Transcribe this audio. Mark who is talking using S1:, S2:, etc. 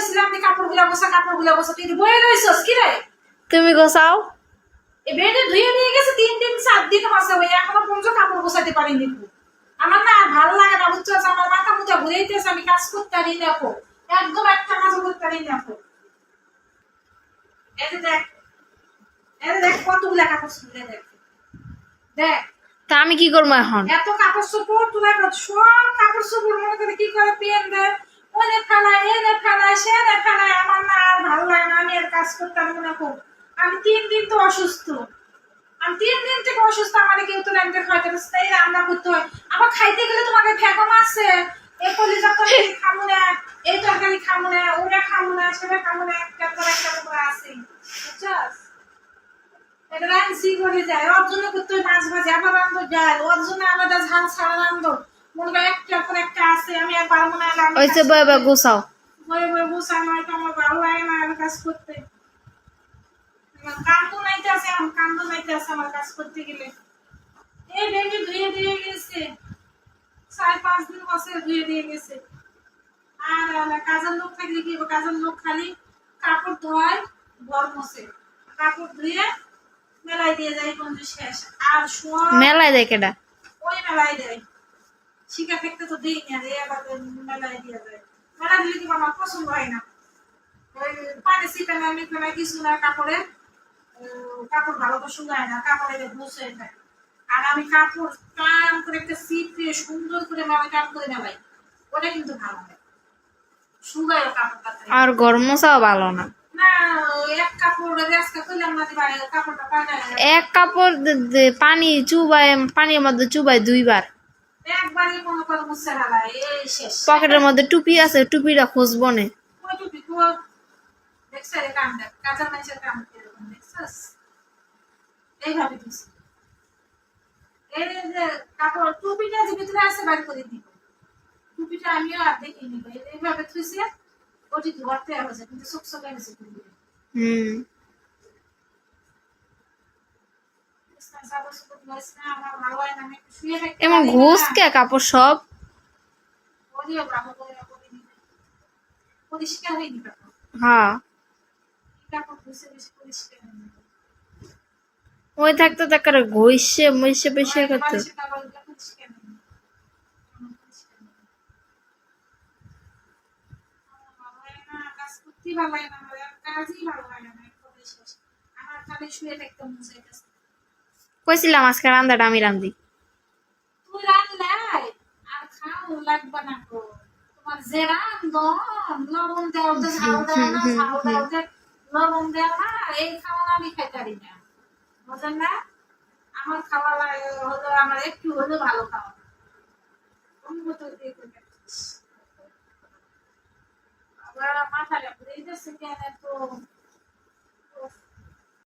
S1: কইছিলাম আমি কাপড়গুলা গোছা তুই বয়ে রইছস কি রে?
S2: তুমি গোছাও।
S1: এই বেডে ধুয়ে নিয়ে গেছে 3 দিন 4 দিন হচ্ছে ভাই এখনো পর্যন্ত কাপড় গোছাতে পারিনি। আমার না ভালো লাগে না বুঝছো, আমার মাথা মুথা ঘুরাইতেছে, আমি কাজ করতে পারি না আপু, একদম একটা কাজ করতে পারি না আপু। এই দেখ কতগুলা কাপড় ছিলে দেখ দেখ।
S2: তা আমি কি করবো এখন?
S1: এত কাপড় চোপড় তুলে সব কাপড় চোপড় মনে করে কি করে পেন দেয়, ওনে ফেলায় এনে ফেলায় সেনে ফেলায়। আমার না আর ভালো লাগে না, আমি আর কাজ করতে পারবো না। আমি 3 দিন তো অসুস্থ, আমি 3 দিন থেকে অসুস্থ। আমাকে কেউ তো রাখতে খাইতে পারছে, তাই রান্না করতে হয়। আবার খাইতে গেলে তোমাকে ফেকম আছে, এই কলিজা তরকারি খাবো না, এই তরকারি খাবো না, ওটা খাবো না, সেটা খাবো না, একটা পর একটা করে আছে বুঝছস। এটা রান্সি করে যায়, ওর জন্য করতে হয় মাছ ভাজি, আবার রান্ধো যায়, ওর জন্য আলাদা ঝাল ছাড়া রান্ধো। মনে হয় একটা পর একটা আছে, আমি আর পারবো না।
S2: ওইসে বয়ে গোছাও।
S1: বয়ে গোছানো হয়তো আমার ভালো লাগে না আর কাজ করতে। কান্দো নাইতে আছে আমার কাজ করতে গেলে। এই বেবি ধুয়ে দিয়ে গেছে 4-5 দিন বসে ধুয়ে দিয়ে গেছে। আর কাজের লোক থাকলে কি হবে, কাজের লোক খালি কাপড় ধোয় ঘর মোছে, কাপড় ধুয়ে মেলায় দিয়ে যায় কোন শেষ। আর
S2: মেলায় দেয় কেডা?
S1: ওই মেলায় দেয়, শিখা থাকতে তো দিই না রে, আবার মেলায় দিয়ে যায়। মেলা দিলে কি আমার পছন্দ হয় না, ওই পানি ছিটানো মিটানো কিছু না, কাপড় ভালো করে শুকায় না, কাপড়ে বসে যায়। আর আমি কাপড় টান করে একটা সিপে সুন্দর করে টান করে নেবাই, ওটা কিন্তু ভালো হয়, শুকায় কাপড়টা।
S2: আর গরম মশাও ভালো না।
S1: না এক কাপড় আজকে কইলাম না দিবা, কাপড়টা পাল্টায়
S2: এক কাপড় পানি চুবায়, পানির মধ্যে চুবায় 2 বার।
S1: একবারই মনে করো মুছে হালায়, এই শেষ।
S2: পকেটের মধ্যে টুপি আছে, টুপিটা খুঁজবো না।
S1: ওই টুপি তো দেখছ রে কাম দেখ, কাঁচা মানুষের কাম এরকম দেখছস, এইভাবে দিছি। এই যে কাপড় টুপিটা যে ভিতরে আছে বাইর করে দিব, টুপিটা আমিও আর দেখি নিব, এইভাবে থুইছে ওটি ধরতে হবে, কিন্তু সুকসকে নিছে টুপি।
S2: এমন ঘুষ কে কাপড় সব
S1: পরিষ্কার হয়নি কাপড়।
S2: হ্যাঁ ওই থাকতে তাকার ঘষে মইসে বেশি করতে। কইছিলাম আজকে রান্দাটা আমি রান্ধি।
S1: তুই রান্নাই আর খাও লাগবে না গো, তোমার যে রান্ধো লবণ দেও তো ঝাল দেও না, ঝাল দেও যে লবণ দেও না, এই খাওয়া আমি খাইতে পারি না, বুঝেন না? আমার খাওয়া হলো আমার একটু হলে ভালো খাওয়া, অন্য তো দিয়ে আবার মাথাটা ঘুরে যাচ্ছে কেন তো